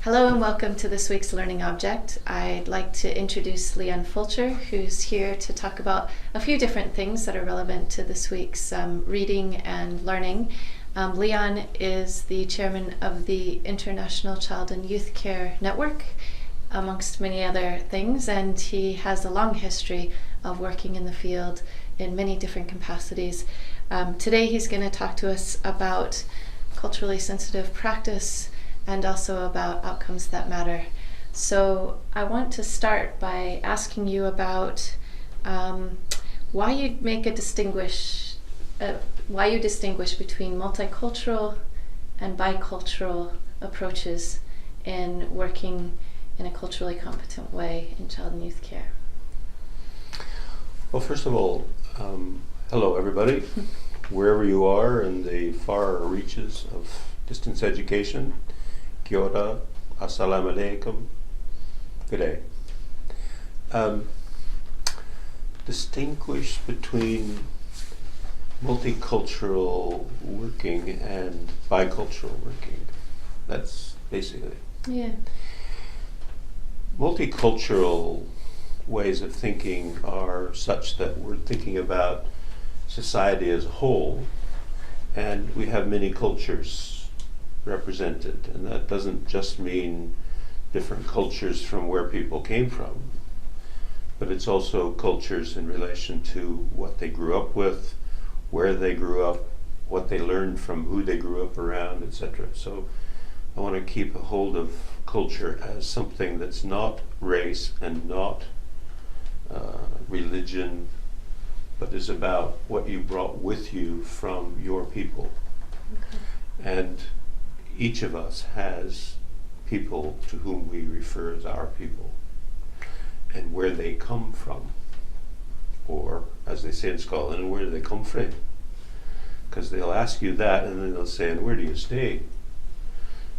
Hello and welcome to this week's Learning Object. I'd like to introduce Leon Fulcher, who's here to talk about a few different things that are relevant to this week's reading and learning. Leon is the chairman of the International Child and Youth Care Network, amongst many other things, and he has a long history of working in the field in many different capacities. Today he's going to talk to us about culturally sensitive practice and also about outcomes that matter. So I want to start by asking you about why you distinguish between multicultural and bicultural approaches in working in a culturally competent way in child and youth care. Well, first of all, hello everybody, wherever you are in the far reaches of distance education. Kia ora, assalamu alaikum, good day. Distinguish between multicultural working and bicultural working. That's basically. Yeah. Multicultural ways of thinking are such that we're thinking about society as a whole, and we have many cultures represented, and that doesn't just mean different cultures from where people came from, but it's also cultures in relation to what they grew up with, where they grew up, what they learned from who they grew up around, etc. So I want to keep a hold of culture as something that's not race and not religion, but is about what you brought with you from your people. Okay. And each of us has people to whom we refer as our people, and where they come from, or as they say in Scotland, where do they come from? Because they'll ask you that, and then they'll say, and where do you stay?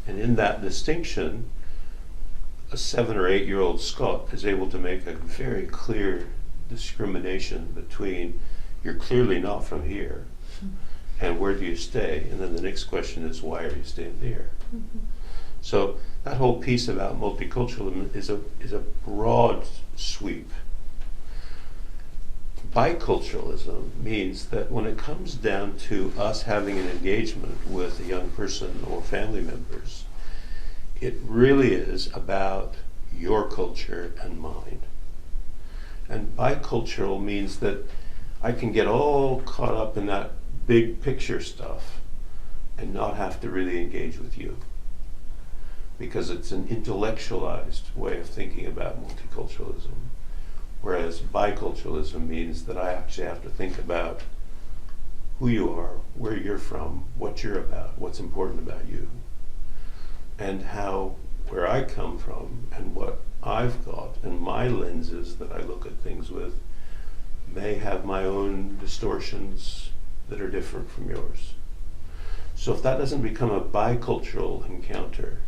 And in that distinction, a 7 or 8 year old Scot is able to make a very clear discrimination between you're clearly not from here, and where do you stay? And then the next question is, why are you staying there? Mm-hmm. So that whole piece about multiculturalism is a broad sweep. Biculturalism means that when it comes down to us having an engagement with a young person or family members, it really is about your culture and mine. And bicultural means that I can get all caught up in that big picture stuff and not have to really engage with you, because it's an intellectualized way of thinking about multiculturalism, whereas biculturalism means that I actually have to think about who you are, where you're from, what you're about, what's important about you, and how where I come from and what I've got and my lenses that I look at things with may have my own distortions that are different from yours. So if that doesn't become a bicultural encounter,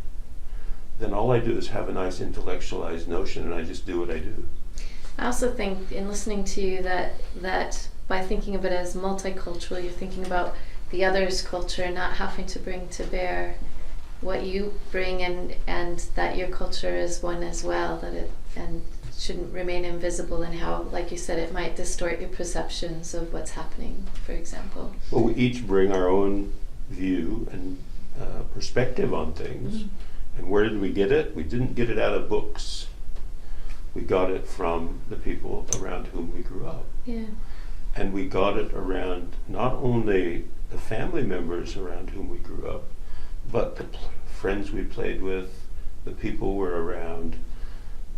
then all I do is have a nice intellectualized notion and I just do what I do. I also think in listening to you that by thinking of it as multicultural, you're thinking about the other's culture, not having to bring to bear what you bring, and that your culture is one as well, that it and shouldn't remain invisible, and how, like you said, it might distort your perceptions of what's happening, for example. Well, we each bring our own view and perspective on things. Mm-hmm. And where did we get it? We didn't get it out of books. We got it from the people around whom we grew up. Yeah. And we got it around not only the family members around whom we grew up, but the friends we played with, the people we're around,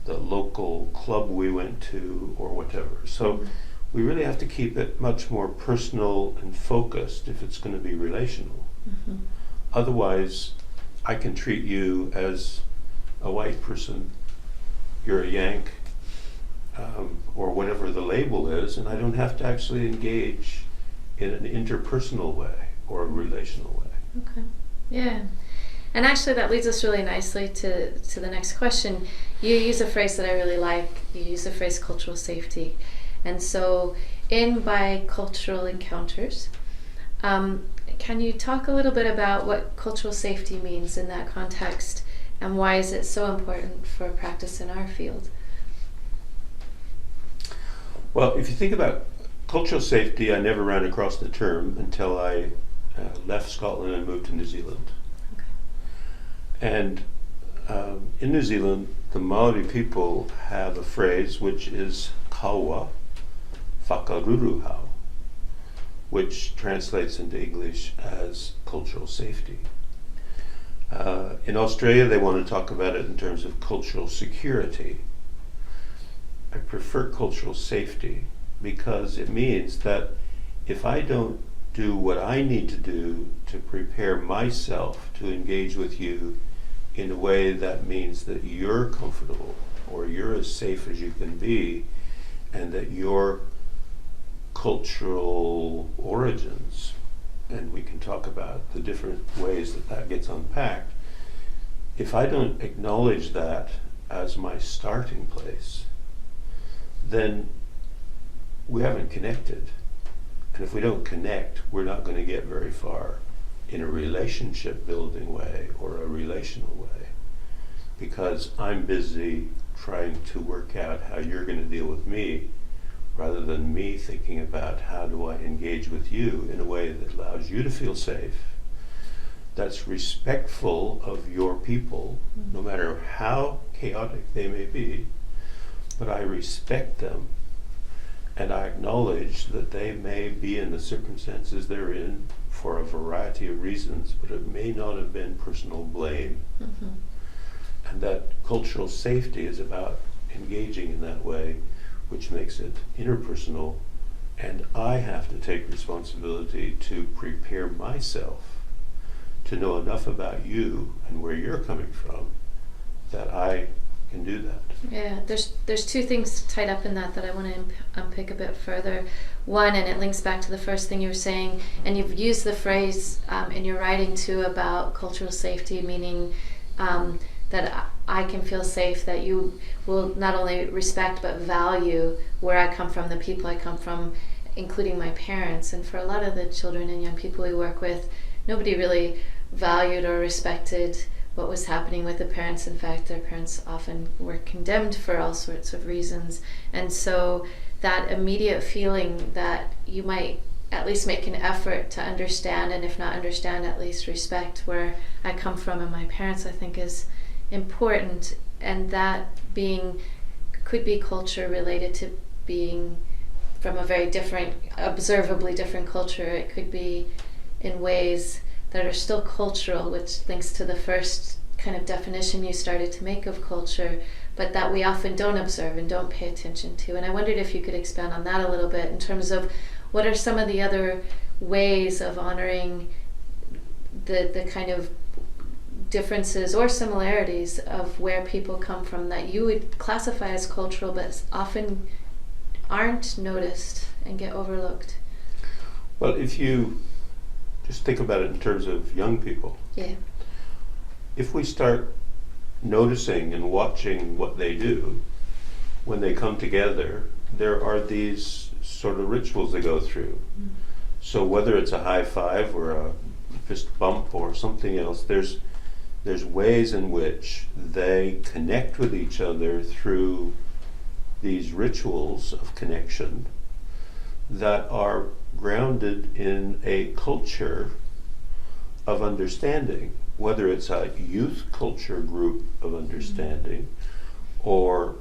the local club we went to, or whatever. So we really have to keep it much more personal and focused if it's going to be relational. Mm-hmm. Otherwise, I can treat you as a white person, you're a Yank, or whatever the label is, and I don't have to actually engage in an interpersonal way or a relational way. Okay. Yeah. And actually that leads us really nicely to the next question. You use a phrase that I really like. You use the phrase cultural safety. And so in bicultural encounters, can you talk a little bit about what cultural safety means in that context, and why is it so important for practice in our field? Well, if you think about cultural safety, I never ran across the term until I left Scotland and moved to New Zealand. Okay. And in New Zealand, the Maori people have a phrase which is kaua whakaruruhau, which translates into English as cultural safety. In Australia, they want to talk about it in terms of cultural security. I prefer cultural safety because it means that if I don't do what I need to do to prepare myself to engage with you in a way that means that you're comfortable or you're as safe as you can be, and that your cultural origins, and we can talk about the different ways that that gets unpacked, if I don't acknowledge that as my starting place, then we haven't connected. And if we don't connect, we're not going to get very far in a relationship building way or a relational way, because I'm busy trying to work out how you're going to deal with me, rather than me thinking about how do I engage with you in a way that allows you to feel safe, that's respectful of your people, no matter how chaotic they may be, but I respect them, and I acknowledge that they may be in the circumstances they're in for a variety of reasons, but it may not have been personal blame. Mm-hmm. And that cultural safety is about engaging in that way, which makes it interpersonal, and I have to take responsibility to prepare myself to know enough about you and where you're coming from that I can do that. Yeah, there's two things tied up in that I want to unpick a bit further. One, and it links back to the first thing you were saying, and you've used the phrase in your writing too about cultural safety, meaning that I can feel safe, that you will not only respect but value where I come from, the people I come from, including my parents. And for a lot of the children and young people we work with, nobody really valued or respected what was happening with the parents. In fact, their parents often were condemned for all sorts of reasons. And so that immediate feeling that you might at least make an effort to understand, and if not understand, at least respect where I come from and my parents, I think is important. And that being could be culture related to being from a very different, observably different culture. It could be in ways that are still cultural, which links to the first kind of definition you started to make of culture, but that we often don't observe and don't pay attention to. And I wondered if you could expand on that a little bit in terms of what are some of the other ways of honoring the kind of differences or similarities of where people come from that you would classify as cultural but often aren't noticed and get overlooked. Well, if you just think about it in terms of young people. Yeah. If we start noticing and watching what they do when they come together, there are these sort of rituals they go through. Mm. So whether it's a high five or a fist bump or something else, there's ways in which they connect with each other through these rituals of connection that are grounded in a culture of understanding, whether it's a youth culture group of understanding or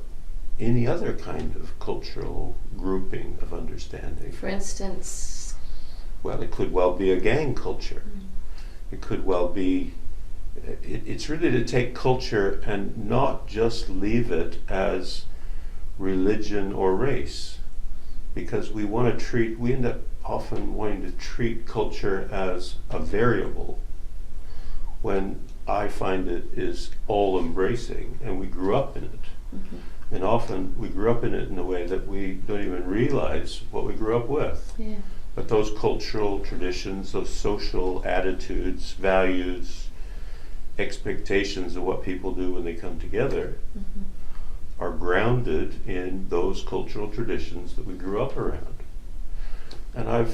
any other kind of cultural grouping of understanding. For instance? Well, it could well be a gang culture. It could well be, it's really to take culture and not just leave it as religion or race, because we end up often wanting to treat culture as a variable when I find it is all embracing, and we grew up in it. Mm-hmm. And often we grew up in it in a way that we don't even realize what we grew up with. Yeah. But those cultural traditions, those social attitudes, values, expectations of what people do when they come together, mm-hmm. are grounded in those cultural traditions that we grew up around. And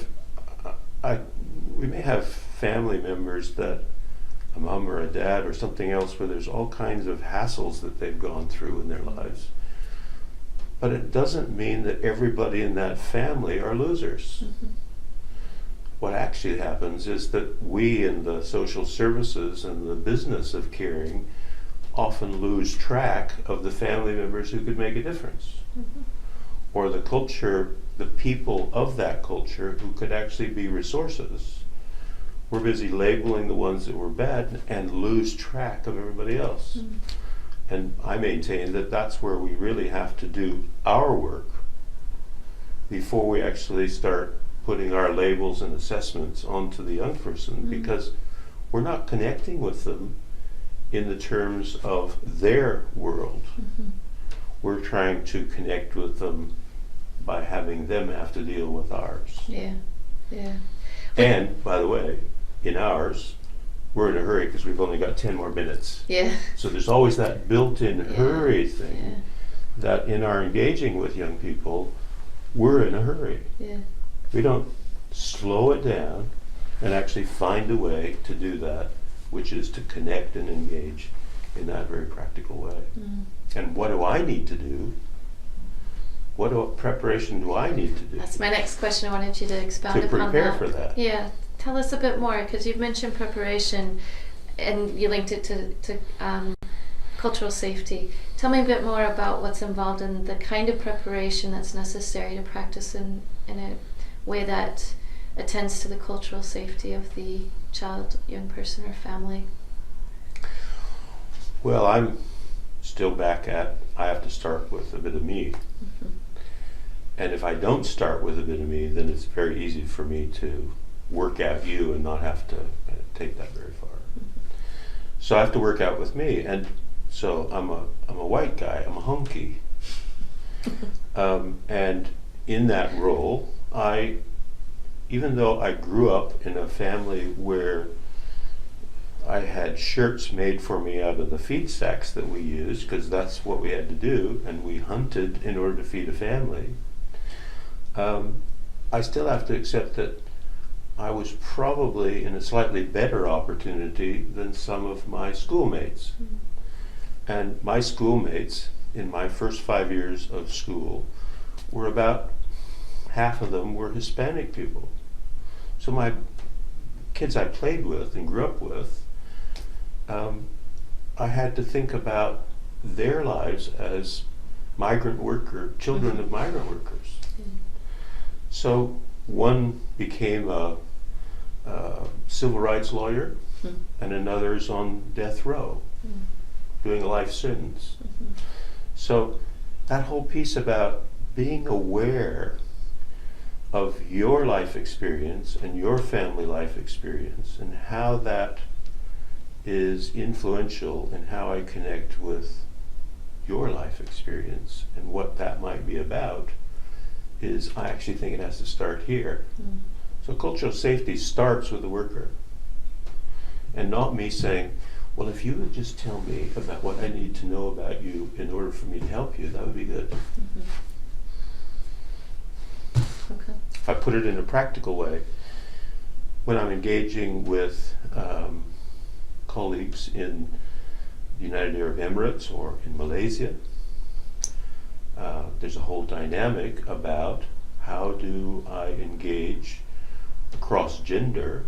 we may have family members that a mom or a dad or something else where there's all kinds of hassles that they've gone through in their lives. But it doesn't mean that everybody in that family are losers. What actually happens is that we in the social services and the business of caring often lose track of the family members who could make a difference. Or the culture, the people of that culture who could actually be resources. We're busy labeling the ones that were bad and lose track of everybody else. And I maintain that that's where we really have to do our work before we actually start putting our labels and assessments onto the young person, because we're not connecting with them in the terms of their world. We're trying to connect with them by having them have to deal with ours. Yeah, yeah. And, by the way, in ours, we're in a hurry because we've only got 10 more minutes. Yeah. So there's always that built-in hurry thing, Yeah. that in our engaging with young people, we're in a hurry. Yeah. We don't slow it down and actually find a way to do that, which is to connect and engage in that very practical way. And what do I need to do? What preparation do I need to do That's my next question. I wanted you to expound to upon prepare that. for that? Yeah. Tell us a bit more, because you've mentioned preparation and you linked it to cultural safety. Tell me a bit more about what's involved in the kind of preparation that's necessary to practice in a way that attends to the cultural safety of the child, young person, or family. Well, I'm still back at, I have to start with a bit of me. And if I don't start with a bit of me, then it's very easy for me to work out you and not have to take that very far. So I have to work out with me, and so I'm a white guy, I'm a hunky. And in that role, even though I grew up in a family where I had shirts made for me out of the feed sacks that we used, because that's what we had to do, and we hunted in order to feed a family, I still have to accept that I was probably in a slightly better opportunity than some of my schoolmates. And my schoolmates in my first 5 years of school were about half of them were Hispanic people. So my kids I played with and grew up with, I had to think about their lives as children of migrant workers. So one became a civil rights lawyer, and another's on death row, doing a life sentence. So that whole piece about being aware of your life experience and your family life experience and how that is influential in how I connect with your life experience and what that might be about is, I actually think it has to start here. So cultural safety starts with the worker, and not me saying, well, if you would just tell me about what I need to know about you in order for me to help you, that would be good. Okay. If I put it in a practical way, when I'm engaging with colleagues in the United Arab Emirates or in Malaysia, there's a whole dynamic about how do I engage across gender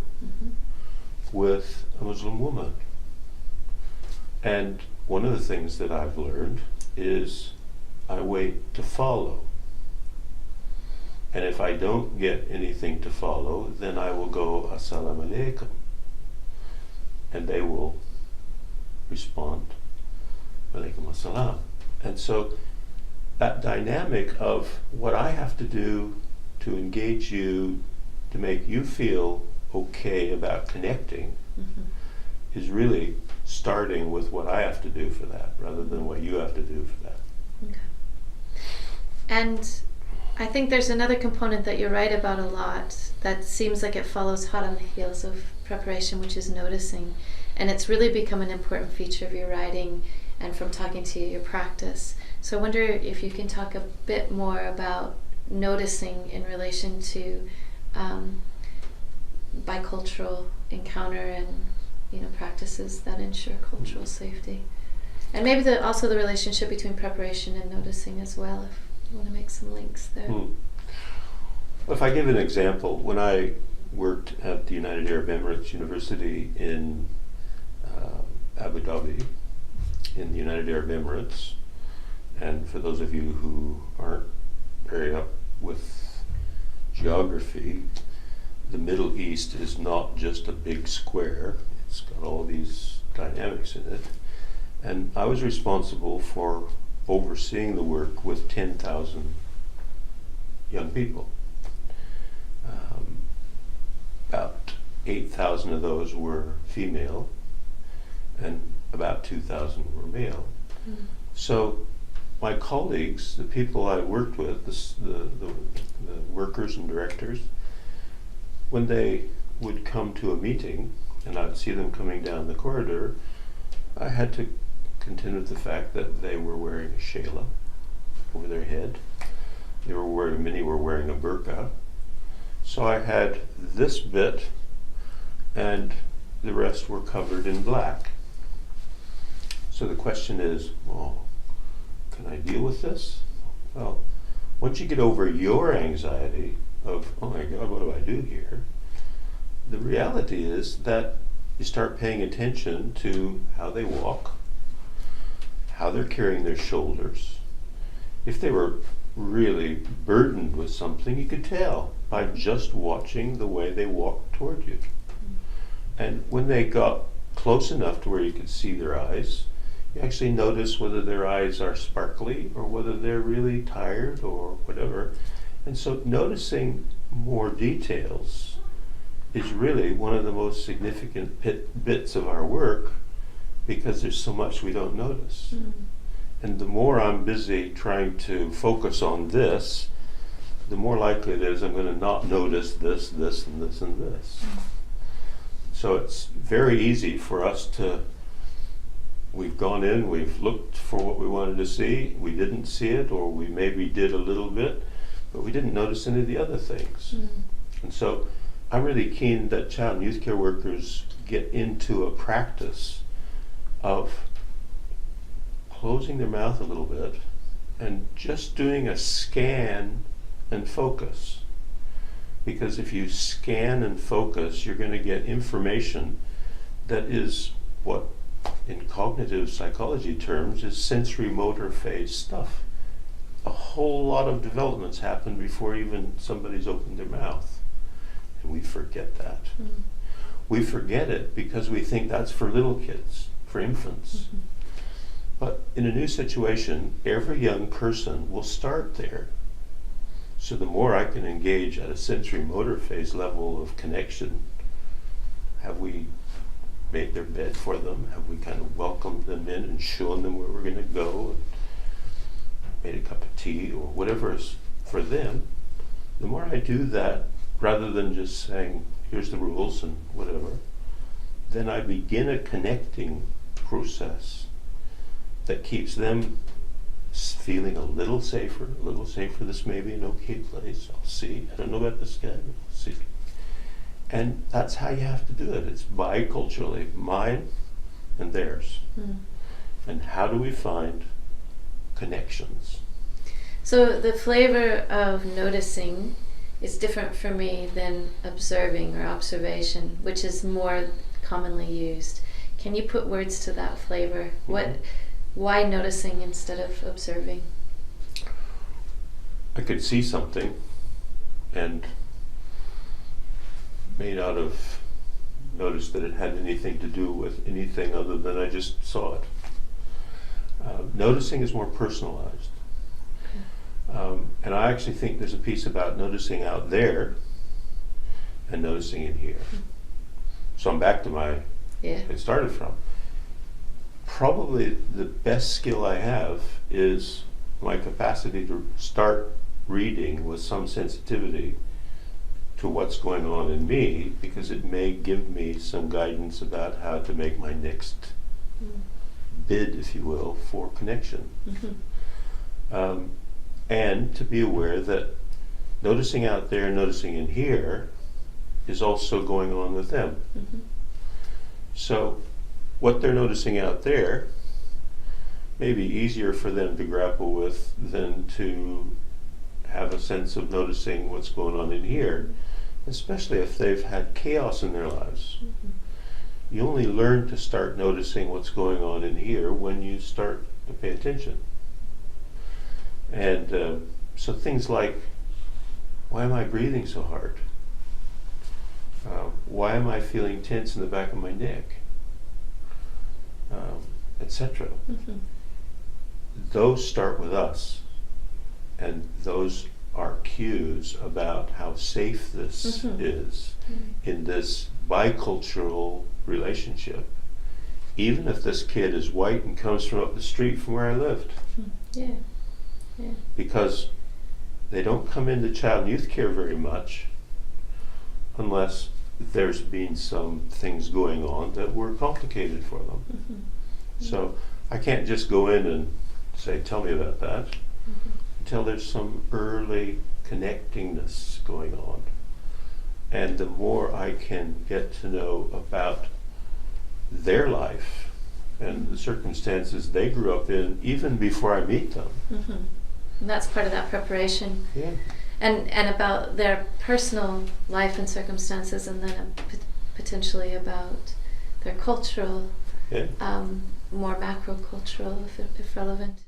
with a Muslim woman. And one of the things that I've learned is I wait to follow. And if I don't get anything to follow, then I will go, Assalamu alaikum. And they will respond, Alaikum assalam. And so that dynamic of what I have to do to engage you, to make you feel okay about connecting, is really starting with what I have to do for that, rather than what you have to do for that. Okay. And I think there's another component that you write about a lot that seems like it follows hot on the heels of preparation, which is noticing. And it's really become an important feature of your writing and from talking to you, your practice. So I wonder if you can talk a bit more about noticing in relation to bicultural encounter practices that ensure cultural safety. And maybe also the relationship between preparation and noticing as well, if you want to make some links there. If I give an example, when I worked at the United Arab Emirates University in Abu Dhabi, in the United Arab Emirates, and for those of you who aren't very up with geography, the Middle East is not just a big square, it's got all these dynamics in it. And I was responsible for overseeing the work with 10,000 young people. About 8,000 of those were female, and about 2,000 were male. So my colleagues, the people I worked with, the workers and directors, when they would come to a meeting and I'd see them coming down the corridor, I had to contend with the fact that they were wearing a shayla over their head. Many were wearing a burqa. So I had this bit and the rest were covered in black. So the question is, well, can I deal with this? Well, once you get over your anxiety of, oh my God, what do I do here? The reality is that you start paying attention to how they walk, how they're carrying their shoulders. If they were really burdened with something, you could tell by just watching the way they walked toward you. And when they got close enough to where you could see their eyes, you actually notice whether their eyes are sparkly or whether they're really tired or whatever. And so noticing more details is really one of the most significant bits of our work, because there's so much we don't notice. And the more I'm busy trying to focus on this, the more likely it is I'm going to not notice this, this, and this, and this. So it's very easy for us we've gone in, we've looked for what we wanted to see, we didn't see it, or we maybe did a little bit, but we didn't notice any of the other things. And so I'm really keen that child and youth care workers get into a practice of closing their mouth a little bit and just doing a scan and focus. Because if you scan and focus, you're going to get information that is what, in cognitive psychology terms, is sensory motor phase stuff. A whole lot of developments happen before even somebody's opened their mouth. And we forget that. We forget it because we think that's for little kids, for infants. But in a new situation, every young person will start there. So the more I can engage at a sensory motor phase level of connection, have we made their bed for them? Have we kind of welcomed them in and shown them where we're going to go? And made a cup of tea or whatever is for them. The more I do that, rather than just saying, here's the rules and whatever, then I begin a connecting process that keeps them feeling a little safer. This may be an okay place. I'll see. I don't know about this guy, but I'll see. And that's how you have to do it. It's biculturally, mine and theirs. And how do we find connections? So the flavor of noticing is different for me than observing or observation, which is more commonly used. Can you put words to that flavor? Why noticing instead of observing? I could see something and may not have noticed that it had anything to do with anything other than I just saw it. Noticing is more personalized. And I actually think there's a piece about noticing out there and noticing in here. So I'm back to I started from. Probably the best skill I have is my capacity to start reading with some sensitivity to what's going on in me, because it may give me some guidance about how to make my next bid, if you will, for connection. And to be aware that noticing out there, noticing in here is also going on with them. So what they're noticing out there may be easier for them to grapple with than to have a sense of noticing what's going on in here, especially if they've had chaos in their lives. Mm-hmm. You only learn to start noticing what's going on in here when you start to pay attention. And so things like, why am I breathing so hard? Why am I feeling tense in the back of my neck? Etc. Mm-hmm. Those start with us, and those are cues about how safe this Mm-hmm. is Mm-hmm. in this bicultural relationship, even if this kid is white and comes from up the street from where I lived. Yeah. Yeah. Because they don't come into child and youth care very much unless there's been some things going on that were complicated for them. Mm-hmm. So I can't just go in and say, tell me about that, Mm-hmm. until there's some early connectingness going on. And the more I can get to know about their life and the circumstances they grew up in, even before I meet them. Mm-hmm. And that's part of that preparation. Yeah. And about their personal life and circumstances, and then potentially about their cultural, Yeah. more macro cultural, if relevant.